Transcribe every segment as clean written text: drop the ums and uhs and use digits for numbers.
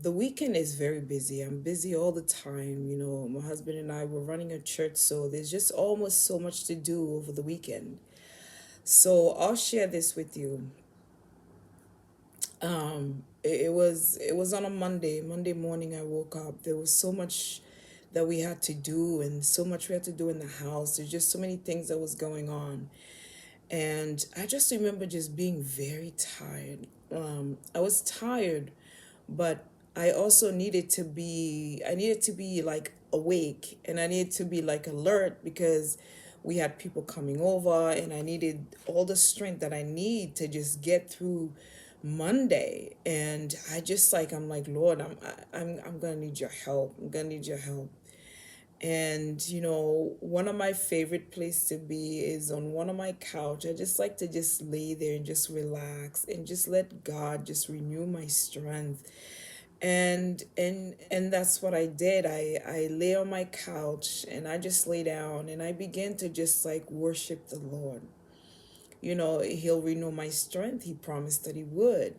The weekend is very busy. I'm busy all the time. My husband and I were running a church, so there's just almost so much to do over the weekend. So I'll share this with you. It was on a Monday morning. I woke up. There was so much that we had to do, and so much we had to do in the house. There's just so many things that was going on, and I just remember just being very tired. I was tired, but I needed to be like awake, and I needed to be like alert because we had people coming over, and I needed all the strength that I need to just get through Monday. And I'm like, Lord, I'm gonna need your help. I'm gonna need your help. And one of my favorite place to be is on one of my couch. I just like to just lay there and just relax and just let God just renew my strength. And that's what I did. I lay on my couch and I just lay down and I began to just like worship the Lord. He'll renew my strength. He promised that he would.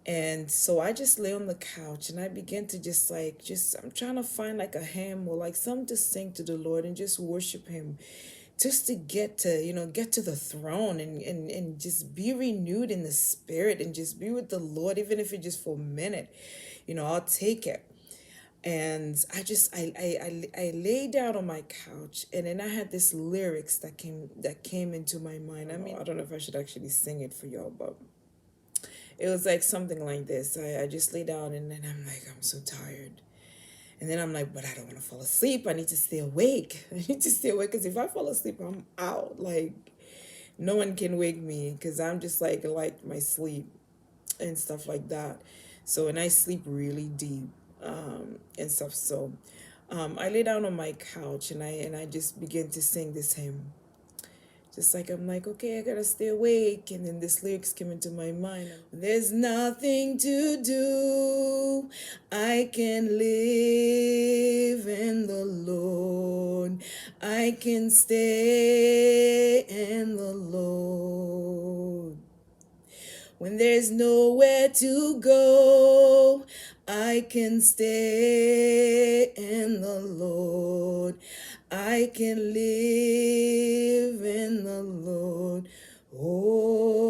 And so I just lay on the couch and I began to I'm trying to find like a hymn or like something to sing to the Lord and just worship him, just to get to the throne and just be renewed in the spirit and just be with the Lord, even if it's just for a minute. I'll take it. And I lay down on my couch, and then I had this lyrics that came into my mind. I mean, I don't know if I should actually sing it for y'all, but it was like something like this. I just lay down and then I'm like, I'm so tired. And then I'm like, but I don't want to fall asleep. I need to stay awake. I need to stay awake because if I fall asleep, I'm out. Like, no one can wake me because I'm just like my sleep and stuff like that. So, and I sleep really deep and stuff. So, I lay down on my couch and I just begin to sing this hymn. Just like I'm like, okay, I gotta stay awake. And then this lyrics came into my mind. There's nothing to do. I can live in the Lord. I can stay in the Lord. When there's nowhere to go, I can stay in the Lord. I can live in the Lord. Oh.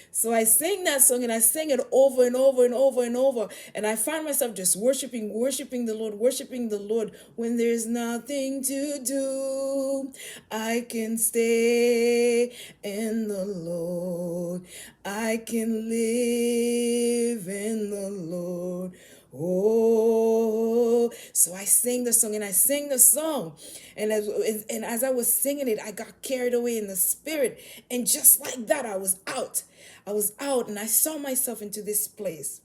So I sang that song and I sang it over and over and over and over. And I find myself just worshiping the Lord, worshiping the Lord. When there's nothing to do, I can stay in the Lord. I can live in the Lord. Oh, so I sang the song and I sang the song. And as I was singing it, I got carried away in the spirit. And just like that, I was out. I was out and I saw myself into this place.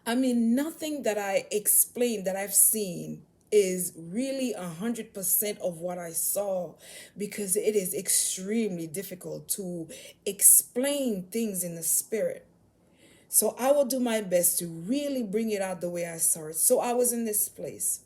I mean, nothing that I explained that I've seen is really 100% of what I saw, because it is extremely difficult to explain things in the spirit. So I will do my best to really bring it out the way I saw it. So I was in this place,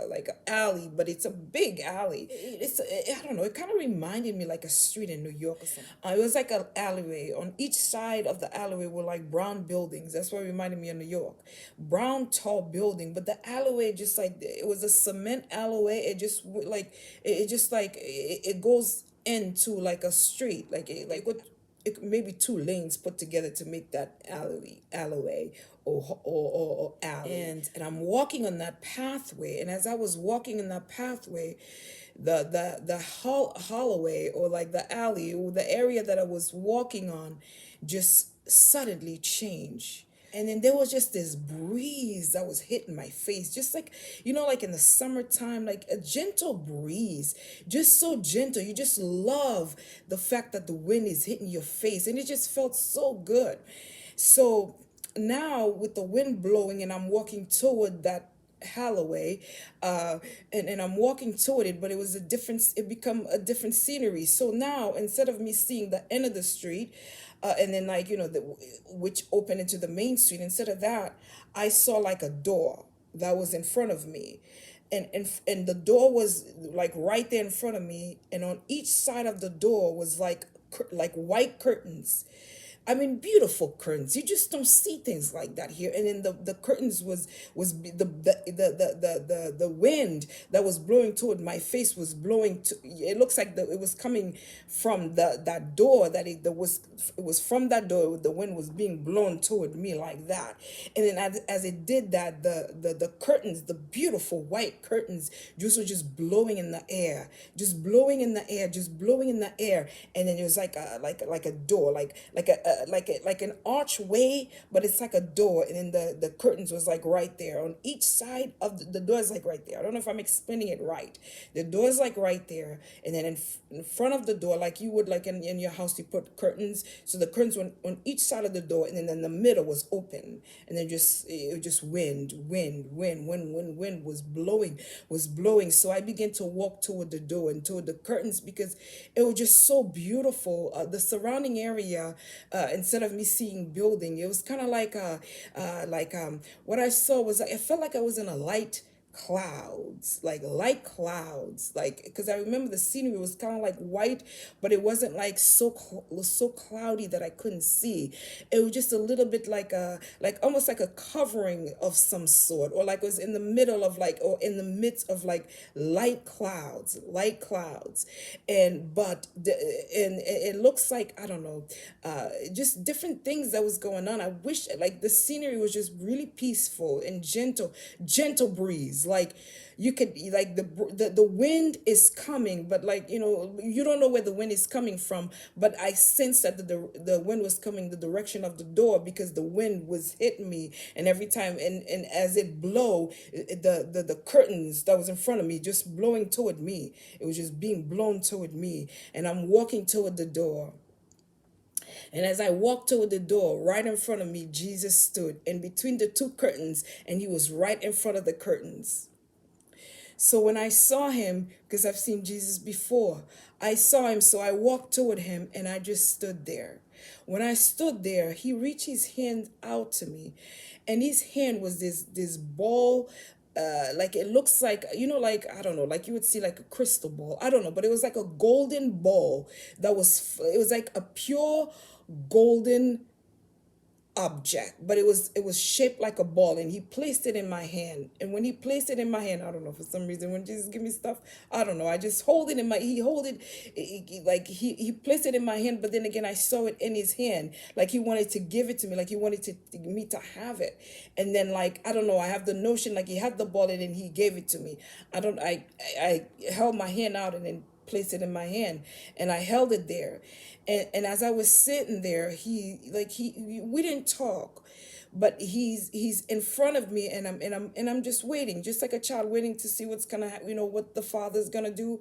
like an alley, but it's a big alley. I don't know. It kind of reminded me like a street in New York or something. It was like an alleyway. On each side of the alleyway were like brown buildings. That's what reminded me of New York. Brown tall building, but the alleyway just like it was a cement alleyway. It just like it goes into like a street, like what it maybe two lanes put together to make that alleyway or alley. And I'm walking on that pathway, and as I was walking in that pathway, the hallway or like the alley or the area that I was walking on just suddenly changed. And then there was just this breeze that was hitting my face, just like, like in the summertime, like a gentle breeze, just so gentle. You just love the fact that the wind is hitting your face, and it just felt so good. So now, with the wind blowing, and I'm walking toward that Halloway, and I'm walking toward it, but it become a different scenery. So now, instead of me seeing the end of the street, and then like which opened into the main street, instead of that, I saw like a door that was in front of me, and the door was like right there in front of me, and on each side of the door was like white curtains, I mean, beautiful curtains. You just don't see things like that here. And then the curtains was the wind that was blowing toward my face was blowing to. It looks like it was coming from that door it was from that door. The wind was being blown toward me like that. And then as it did that, the curtains, the beautiful white curtains, just were just blowing in the air, just blowing in the air, just blowing in the air. And then it was like a door, like an archway, but it's like a door. And then the curtains was like right there on each side of the door is like right there. I don't know if I'm explaining it right. The door is like right there, and then in front of the door, like you would like in your house, you put curtains. So the curtains were on each side of the door, and then the middle was open, and then just wind was blowing. So I began to walk toward the door and toward the curtains because it was just so beautiful. The surrounding area, instead of me seeing building, it was kind of what I saw was I felt like I was in a light clouds, like because I remember the scenery was kind of like white, but it wasn't like so cloudy that I couldn't see. It was just a little bit like almost like a covering of some sort, or like it was in the middle of like, or in the midst of like light clouds. And but and it looks like, I don't know, just different things that was going on. I wish like the scenery was just really peaceful and gentle breeze. Like you could like the wind is coming, but like, you don't know where the wind is coming from. But I sensed that the wind was coming the direction of the door, because the wind was hitting me, and every time, and as it blow, the curtains that was in front of me just blowing toward me. It was just being blown toward me, and I'm walking toward the door. And as I walked toward the door, right in front of me, Jesus stood in between the two curtains, and he was right in front of the curtains. So when I saw him, because I've seen Jesus before, I saw him, so I walked toward him and I just stood there. When I stood there, he reached his hand out to me, and his hand was this ball. Like it looks like, like, I don't know, like you would see like a crystal ball. I don't know, but it was like a golden ball it was like a pure golden object, but it was shaped like a ball, and he placed it in my hand. And when he placed it in my hand, I don't know, for some reason when Jesus give me stuff, I don't know, I just hold it in my he hold it like he placed it in my hand. But then again, I saw it in his hand, like he wanted to give it to me, like he wanted me to have it. And then, like, I don't know, I have the notion like he had the ball and then he gave it to me. I held my hand out and then placed it in my hand, and I held it there. And as I was sitting there, we didn't talk, but he's in front of me, and I'm just waiting, just like a child waiting to see what's gonna what the father's gonna do.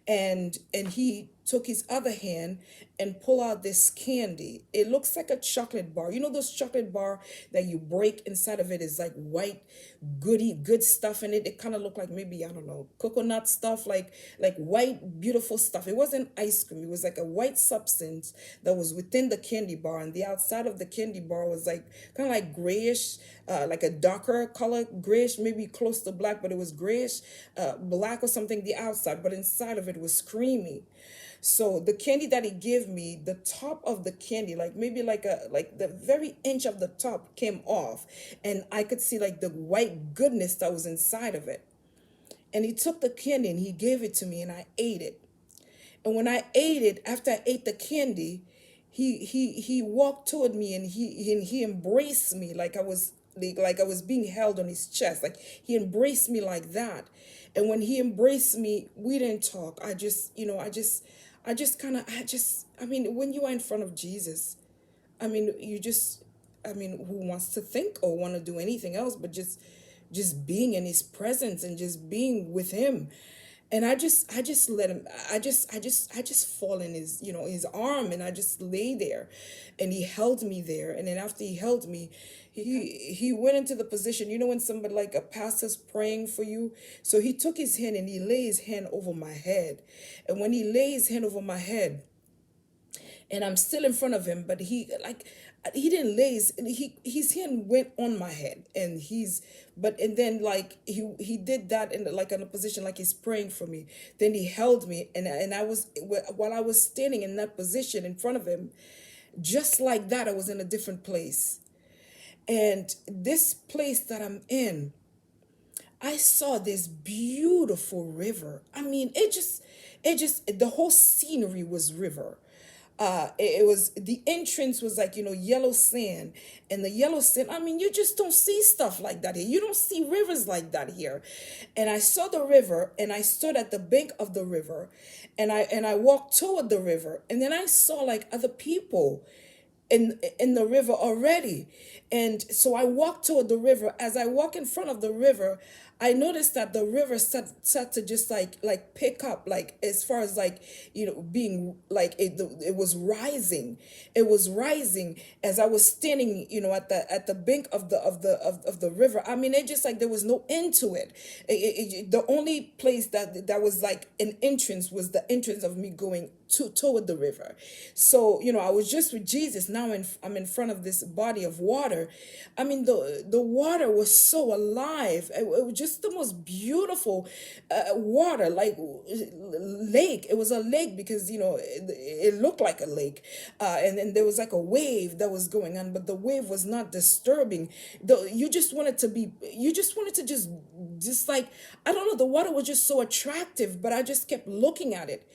And he took his other hand and pull out this candy. It looks like a chocolate bar. You know those chocolate bar that you break, inside of it is like white good stuff in it. It kind of looked like, maybe, I don't know, coconut stuff, like white beautiful stuff. It wasn't ice cream. It was like a white substance that was within the candy bar, and the outside of the candy bar was like kind of like grayish, like a darker color, grayish, maybe close to black, but it was grayish, black or something, the outside, but inside of it was creamy. So the candy that he gave me, the top of the candy, like maybe like the very inch of the top came off, and I could see like the white goodness that was inside of it. And he took the candy and he gave it to me, and I ate it. And when I ate it, after I ate the candy, he walked toward me, and he embraced me like I was being held on his chest. Like he embraced me like that. And when he embraced me, we didn't talk. I mean, when you are in front of Jesus, I mean, who wants to think or want to do anything else but just being in his presence and just being with him. And I just let him, I just fall in his arm, and I just lay there, and he held me there. And then after he held me, he went into the position, when somebody, like a pastor's praying for you. So he took his hand and he lay his hand over my head. And when he lay his hand over my head, and I'm still in front of him, but he didn't lay his hand went on my head, and and then, like, he did that in a position like he's praying for me. Then he held me, and I was, while I was standing in that position in front of him, Just like that, I was in a different place. And this place that I'm in, I saw this beautiful river. I mean, the whole scenery was river. It was, the entrance was like, yellow sand, and the yellow sand. I mean, you just don't see stuff like that here. You don't see rivers like that here. And I saw the river, and I stood at the bank of the river, and I walked toward the river, and then I saw like other people in the river already. And so I walked toward the river. As I walk in front of the river, I noticed that the river start to just like pick up, like as far as like, being like it was rising. It was rising as I was standing, at the bank of the river. I mean, it just like there was no end to it. The only place that was like an entrance was the entrance of me going toward the river. So, I was just with Jesus. Now I'm in front of this body of water. I mean, the water was so alive. It was just the most beautiful water, like lake. It was a lake because, it looked like a lake. And then there was like a wave that was going on, but the wave was not disturbing. You just wanted to just like, I don't know, the water was just so attractive, but I just kept looking at it.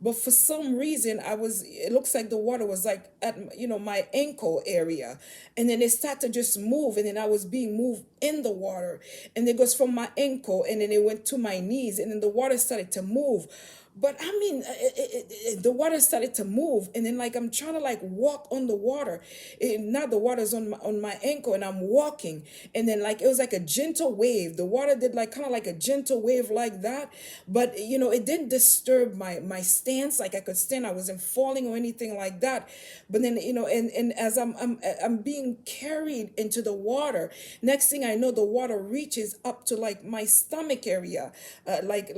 But for some reason, it looks like the water was like at, my ankle area. And then it started to just move. And then I was being moved in the water. And it goes from my ankle, and then it went to my knees. And then the water started to move. But I mean, the water started to move, and then like I'm trying to like walk on the water. Now the water's on my ankle, and I'm walking, and then like it was like a gentle wave. The water did like kind of like a gentle wave like that, but it didn't disturb my stance. Like I could stand, I wasn't falling or anything like that. But then and as I'm being carried into the water, next thing I know, the water reaches up to like my stomach area, like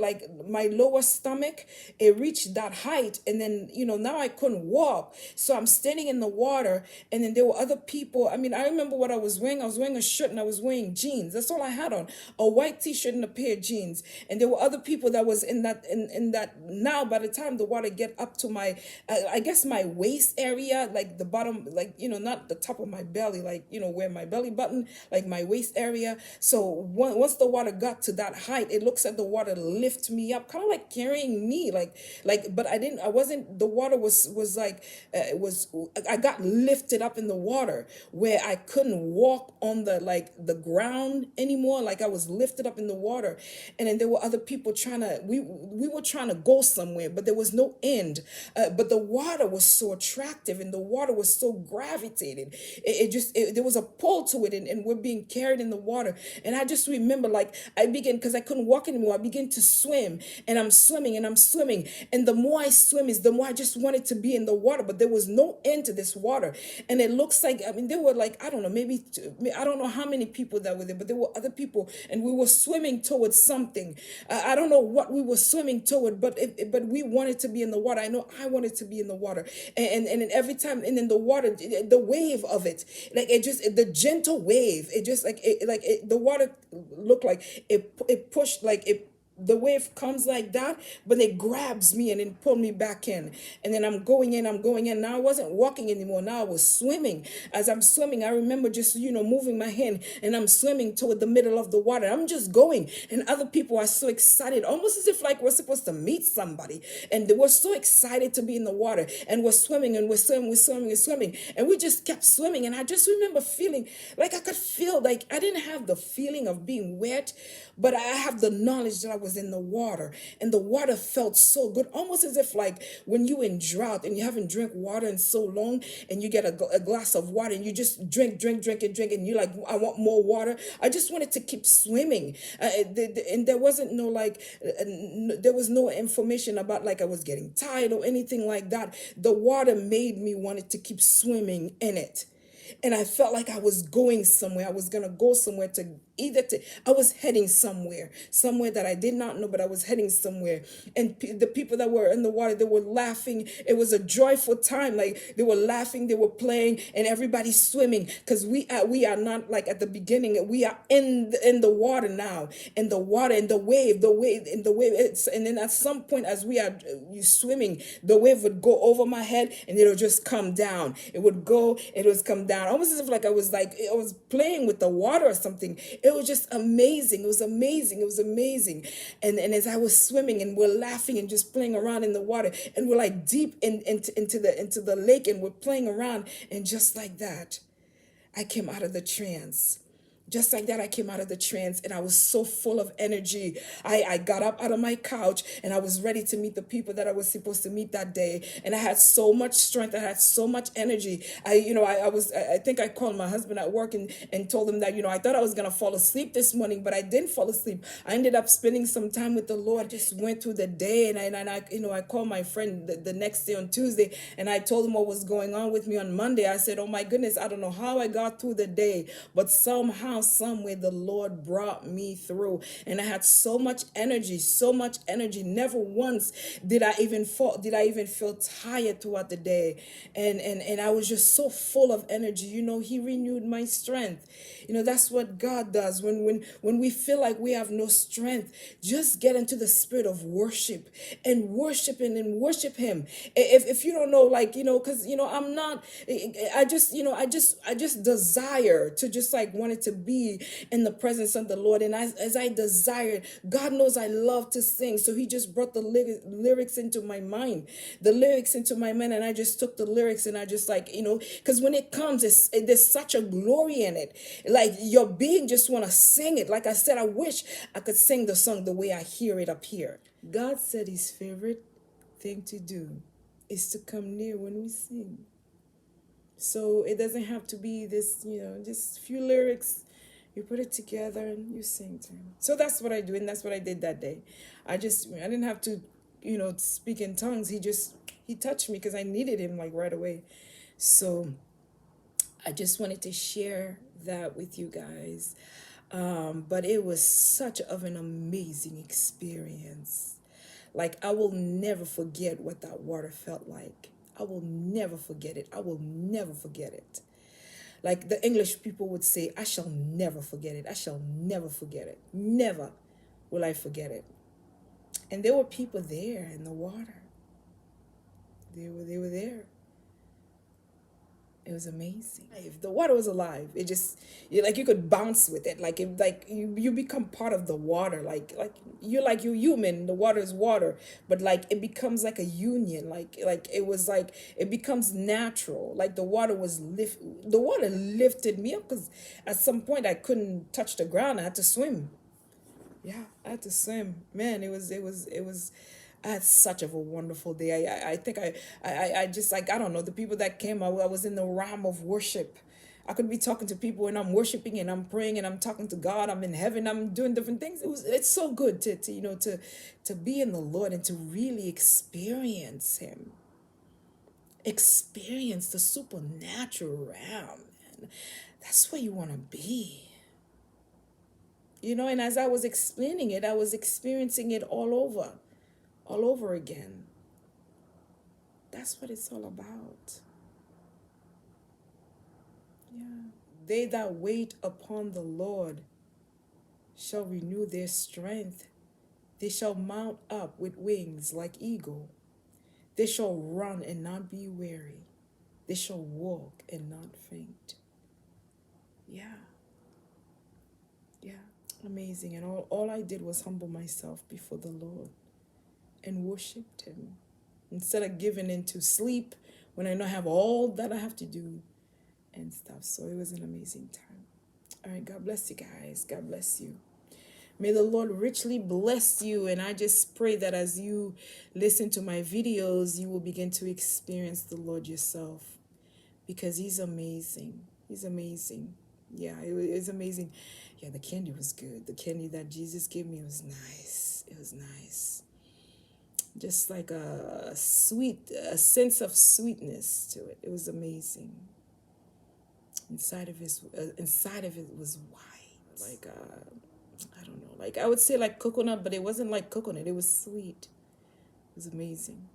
my lower stomach. It reached that height, and then now I couldn't walk, so I'm standing in the water. And then there were other people. I mean, I remember what I was wearing. I was wearing a shirt, and I was wearing jeans. That's all I had on, a white t-shirt and a pair of jeans. And there were other people that was in that. Now by the time the water get up to my I guess my waist area, like the bottom, like not the top of my belly, like where my belly button, like my waist area. So once the water got to that height, it looks like the water lift me up, kind of like carrying me, like. But I wasn't. The water was like I got lifted up in the water where I couldn't walk on the ground anymore. Like I was lifted up in the water. And then there were other people we were trying to go somewhere, but there was no end. But the water was so attractive, and the water was so gravitated. There was a pull to it, and we're being carried in the water. And I just remember, like, I began, because I couldn't walk anymore, I began to swim, and I'm swimming, and I'm swimming. And the more I swim is the more I just wanted to be in the water, but there was no end to this water. And it looks like, I mean, there were like, I don't know, I don't know how many people that were there, but there were other people, and we were swimming towards something. I don't know what we were swimming toward, but we wanted to be in the water. I know I wanted to be in the water. And then every time, and then the water, the wave of it, like it just, the gentle wave, it just the water looked like it pushed, like it, the wave comes like that, but it grabs me and then pull me back in. And then I'm going in. Now I wasn't walking anymore. Now I was swimming. As I'm swimming, I remember just, moving my hand, and I'm swimming toward the middle of the water. I'm just going. And other people are so excited, almost as if like we're supposed to meet somebody. And they were so excited to be in the water. And we're swimming, and we're swimming, we're swimming. And we just kept swimming. And I just remember feeling like I could feel, like I didn't have the feeling of being wet, but I have the knowledge that I was in the water, and the water felt so good, almost as if like when you in drought and you haven't drank water in so long, and you get a glass of water, and you just drink, and you're like, I want more water. I just wanted to keep swimming, and there wasn't no like, there was no information about like I was getting tired or anything like that. The water made me wanted to keep swimming in it. And I felt like I was going somewhere. I was going to go somewhere I was heading somewhere that I did not know, but I was heading somewhere. And the people that were in the water, they were laughing. It was a joyful time. Like they were laughing, they were playing, and everybody's swimming because we are not like at the beginning. We are in the water now, and the water and the wave. And then at some point, as we are swimming, the wave would go over my head, and it'll just come down. It would go, it was come down, almost as if I was playing with the water or something. It was just amazing. It was amazing. It was amazing. And as I was swimming and we're laughing and just playing around in the water, and we're like deep into the lake, and we're playing around, and just like that, I came out of the trance. Just like that, I came out of the trance, and I was so full of energy. I got up out of my couch, and I was ready to meet the people that I was supposed to meet that day. And I had so much strength. I had so much energy. I think I called my husband at work and told him that, I thought I was going to fall asleep this morning, but I didn't fall asleep. I ended up spending some time with the Lord. Just went through the day, and I called my friend the next day on Tuesday, and I told him what was going on with me on Monday. I said, oh my goodness, I don't know how I got through the day, but somehow, some way, the Lord brought me through. And I had so much energy, so much energy. Never once did I even feel tired throughout the day. And I was just so full of energy. He renewed my strength. That's what God does. When we feel like we have no strength, just get into the spirit of worship and worship him. If you don't know, because I'm not, I just desire to just like wanted to be in the presence of the Lord. And as I desired, God knows I love to sing. So he just brought the lyrics into my mind, and I just took the lyrics, and I just because when it comes, there's such a glory in it. Like your being just want to sing it. Like I said, I wish I could sing the song the way I hear it up here. God said his favorite thing to do is to come near when we sing. So it doesn't have to be this, just few lyrics. You put it together and you sing to him. So that's what I do, and that's what I did that day. I didn't have to, speak in tongues. He touched me because I needed him like right away. So I just wanted to share that with you guys. But it was such of an amazing experience. Like I will never forget what that water felt like. I will never forget it. I will never forget it. Like the English people would say, I shall never forget it. I shall never forget it. Never will I forget it. And there were people there in the water. They were there. It was amazing. The water was alive. It just you could bounce with it. You become part of the water. You're human. The water is water, but it becomes like a union. It becomes natural. Like the water lifted me up because at some point I couldn't touch the ground. I had to swim. Yeah, I had to swim. Man, it was. I had such of a wonderful day. I think I just I don't know, the people that came. I was in the realm of worship. I could be talking to people and I'm worshiping and I'm praying and I'm talking to God. I'm in heaven. I'm doing different things. It's so good to be in the Lord and to really experience Him, experience the supernatural realm. Man. That's where you want to be. And as I was explaining it, I was experiencing it all over again. That's what it's all about. Yeah. They that wait upon the Lord shall renew their strength. They shall mount up with wings like eagle. They shall run and not be weary. They shall walk and not faint. Yeah. Yeah. Amazing. And all I did was humble myself before the Lord and worshiped Him instead of giving into sleep when I know I have all that I have to do and stuff. So it was an amazing time. All right, God bless you guys. God bless you. May the Lord richly bless you. And I just pray that as you listen to my videos, you will begin to experience the Lord yourself, because He's amazing. He's amazing. Yeah, it was amazing. Yeah, the candy was good. The candy that Jesus gave me was nice. It was nice. Just like a sense of sweetness to it. It was amazing. Inside of it was wine. like I don't know, like I would say like coconut, but it wasn't like coconut. It was sweet. It was amazing.